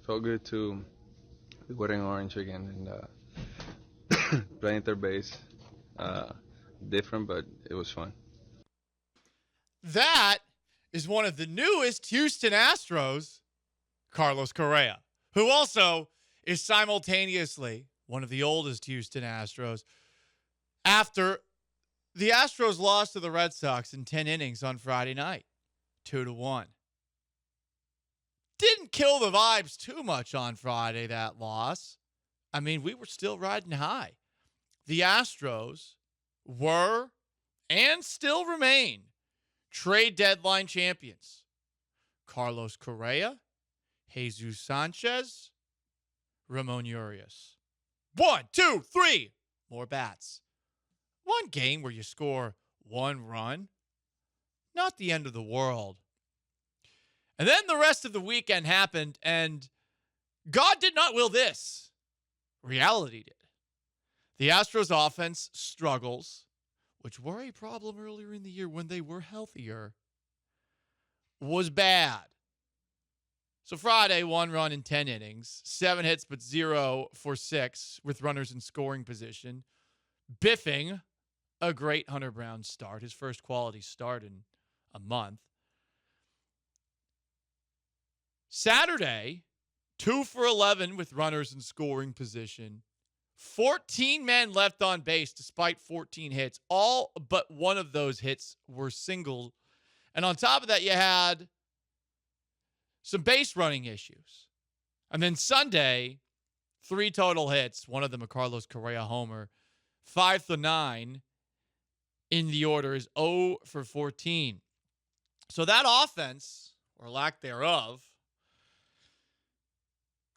Felt good to be wearing orange again and playing third base. Uh, Different, but it was fun. That is one of the newest Houston Astros, Carlos Correa, who also is simultaneously one of the oldest Houston Astros. After the Astros lost to the Red Sox in 10 innings on Friday night, 2-1. Didn't kill the vibes too much on Friday, that loss. I mean, we were still riding high. The Astros were and still remain trade deadline champions. Carlos Correa, Jesus Sanchez, Ramon Urias. 1, 2, 3 more bats. One game where you score one run, not the end of the world. And then the rest of the weekend happened, and God did not will this. Reality did. The Astros offense struggles, which were a problem earlier in the year when they were healthier, was bad. So Friday, 1 run in 10 innings, 7 hits but 0 for 6 with runners in scoring position, biffing a great Hunter Brown start, his first quality start in a month. Saturday, 2 for 11 with runners in scoring position. 14 men left on base despite 14 hits. All but one of those hits were single. And on top of that, you had some base running issues. And then Sunday, 3 total hits. One of them a Carlos Correa homer. 5 to 9 in the order is 0 for 14. So that offense, or lack thereof,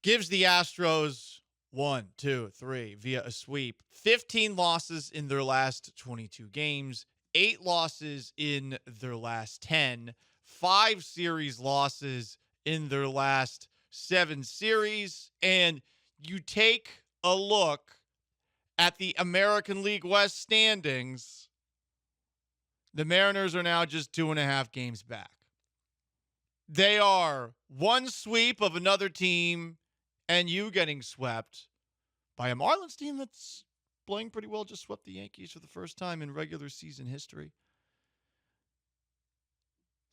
gives the Astros 1, 2, 3 via a sweep. 15 losses in their last 22 games. 8 losses in their last 10. 5 series losses in their last 7 series. And you take a look at the American League West standings, the Mariners are now just 2.5 games back. They are one sweep of another team, and you getting swept by a Marlins team that's playing pretty well, just swept the Yankees for the first time in regular season history.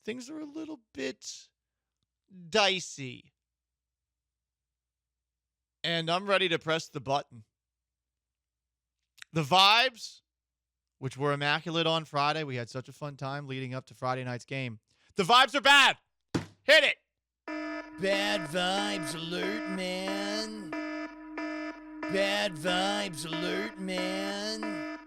Things are a little bit dicey. And I'm ready to press the button. The vibes, which were immaculate on Friday, we had such a fun time leading up to Friday night's game. The vibes are bad. Hit it. Bad vibes alert, man. Bad vibes alert, man.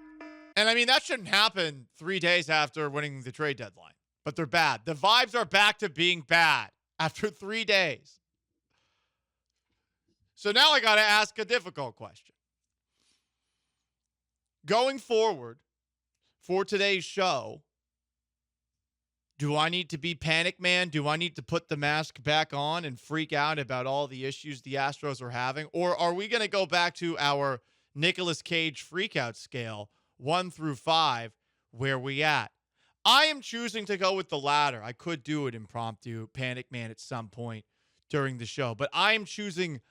And I mean, that shouldn't happen 3 days after winning the trade deadline. But they're bad. The vibes are back to being bad after 3 days. So now I got to ask a difficult question. Going forward for today's show, do I need to be panic man? Do I need to put the mask back on and freak out about all the issues the Astros are having? Or are we going to go back to our Nicolas Cage freakout scale, 1 through 5, where we at? I am choosing to go with the latter. I could do it impromptu, panic man at some point during the show, but I am choosing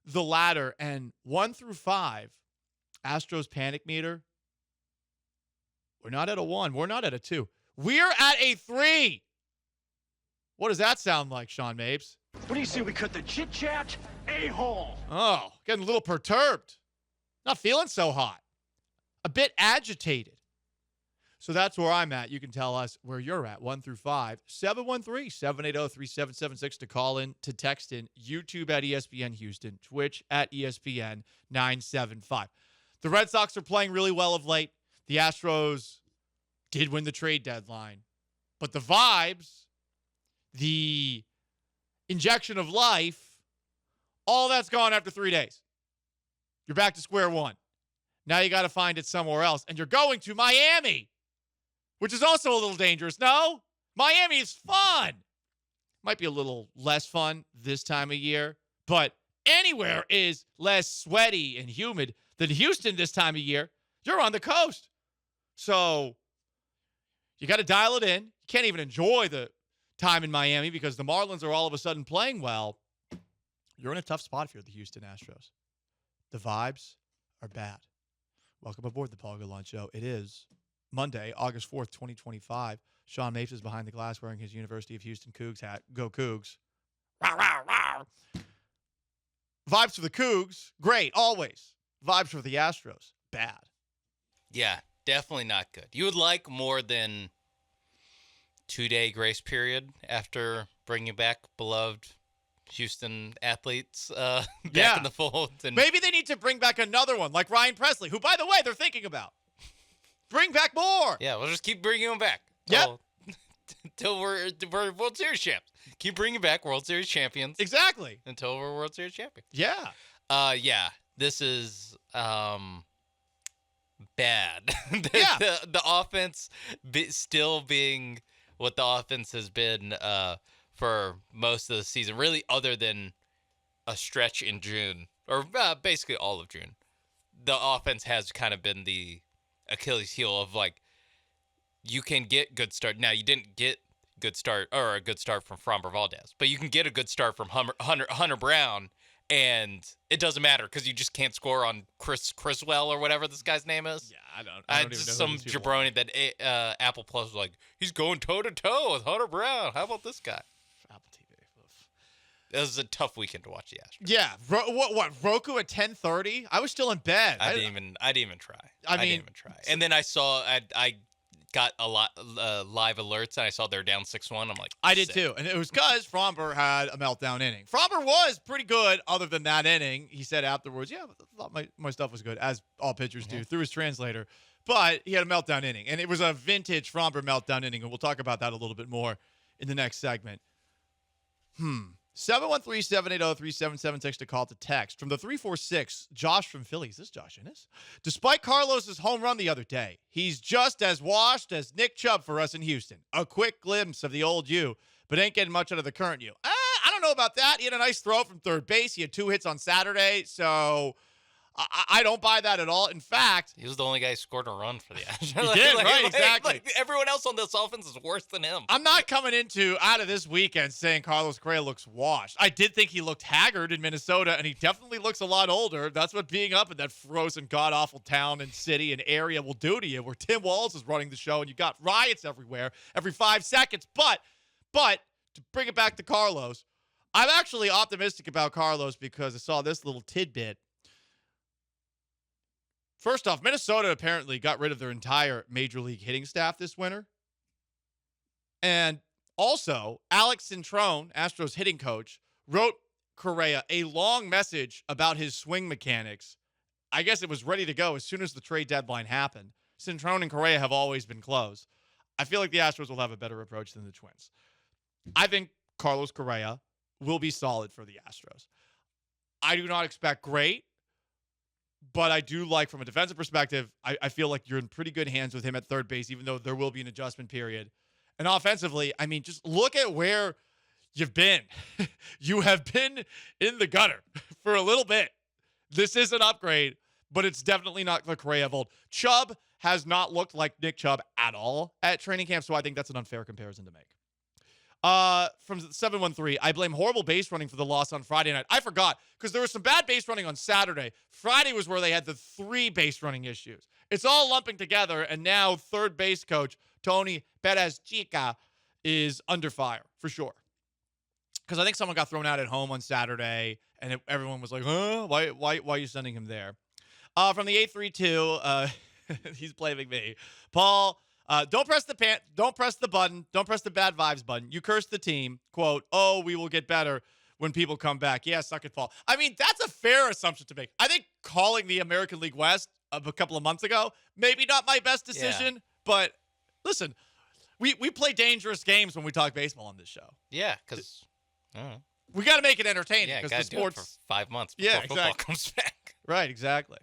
the latter. And 1 through 5, Astros panic meter, we're not at a 1. We're not at a 2. We're at a 3. What does that sound like, Sean Mapes? What do you say we cut the chit-chat a-hole? Oh, getting a little perturbed. Not feeling so hot. A bit agitated. So that's where I'm at. You can tell us where you're at, 1 through 5. 713-780-3776 to call in, to text in. YouTube at ESPN Houston. Twitch at ESPN 975. The Red Sox are playing really well of late. The Astros did win the trade deadline. But the vibes, the injection of life, all that's gone after 3 days. You're back to square one. Now you got to find it somewhere else. And you're going to Miami, which is also a little dangerous. No, Miami is fun. Might be a little less fun this time of year, but anywhere is less sweaty and humid than Houston this time of year. You're on the coast. So you got to dial it in. You can't even enjoy the time in Miami because the Marlins are all of a sudden playing well. you're in a tough spot if you're the Houston Astros. The vibes are bad. Welcome aboard the Paul Gallant Show. It is Monday, August 4th, 2025. Sean Mapes is behind the glass wearing his University of Houston Cougs hat. Go Cougs. Rawr, rawr, rawr. Vibes for the Cougs, great, always. Vibes for the Astros, bad. Yeah, definitely not good. You would like more than 2-day grace period after bringing back beloved Houston athletes back in the fold. And maybe they need to bring back another one, like Ryan Presley, who, by the way, they're thinking about. Bring back more. Yeah, we'll just keep bringing them back. Until we're World Series champs. Keep bringing back World Series champions. Exactly. Until we're World Series champions. Yeah. Yeah. This is bad. The offense still being what the offense has been for most of the season, really, other than a stretch in June, or basically all of June. The offense has kind of been the Achilles heel of, like, you can get good start. Now, you didn't get a good start from Framber Valdez, but you can get a good start from Hunter Brown, and it doesn't matter because you just can't score on Criswell or whatever this guy's name is. Yeah, I don't even know some jabroni that Apple Plus was like, he's going toe-to-toe with Hunter Brown. How about this guy? Apple TV. It was a tough weekend to watch the Astros. Yeah. What Roku at 10:30? I was still in bed. I didn't even try. I mean, didn't even try. And then I got a lot live alerts, and I saw they're down 6-1. I'm like, I did too, and it was because Framber had a meltdown inning. Framber was pretty good, other than that inning. He said afterwards, "Yeah, I thought my stuff was good," as all pitchers do, through his translator. But he had a meltdown inning, and it was a vintage Framber meltdown inning, and we'll talk about that a little bit more in the next segment. 713-780-377, text to call to text. From the 346, Josh from Philly. Is this Josh Innes? Despite Carlos's home run the other day, he's just as washed as Nick Chubb for us in Houston. A quick glimpse of the old you, but ain't getting much out of the current you. I don't know about that. He had a nice throw from third base. He had 2 hits on Saturday, so I don't buy that at all. In fact, he was the only guy who scored a run for the Astros. He did, right, exactly. Like everyone else on this offense is worse than him. I'm not coming out of this weekend saying Carlos Correa looks washed. I did think he looked haggard in Minnesota, and he definitely looks a lot older. That's what being up in that frozen, god-awful town and city and area will do to you, where Tim Walz is running the show, and you got riots everywhere every 5 seconds. But to bring it back to Carlos, I'm actually optimistic about Carlos because I saw this little tidbit. First off, Minnesota apparently got rid of their entire major league hitting staff this winter. And also, Alex Cintrone, Astros hitting coach, wrote Correa a long message about his swing mechanics. I guess it was ready to go as soon as the trade deadline happened. Cintrone and Correa have always been close. I feel like the Astros will have a better approach than the Twins. I think Carlos Correa will be solid for the Astros. I do not expect great. But I do like, from a defensive perspective, I feel like you're in pretty good hands with him at third base, even though there will be an adjustment period. And offensively, I mean, just look at where you've been. You have been in the gutter for a little bit. This is an upgrade, but it's definitely not the Correa of old. Chubb has not looked like Nick Chubb at all at training camp, so I think that's an unfair comparison to make. From 713, I blame horrible base running for the loss on Friday night. I forgot, because there was some bad base running on Saturday. Friday was where they had the 3 base running issues. It's all lumping together, and now third base coach Tony Perez Chica is under fire, for sure. Because I think someone got thrown out at home on Saturday, and everyone was like, huh? Why are you sending him there? From the 832, he's blaming me. Paul, don't press the button. Don't press the bad vibes button. You curse the team. Quote, "Oh, we will get better when people come back." Yeah, suck it, Paul. I mean, that's a fair assumption to make. I think calling the American League West a couple of months ago, maybe not my best decision, but listen, we play dangerous games when we talk baseball on this show. Yeah, because we got to make it entertaining. Yeah, because got the to do it sports for 5 months before football comes back. Right, exactly.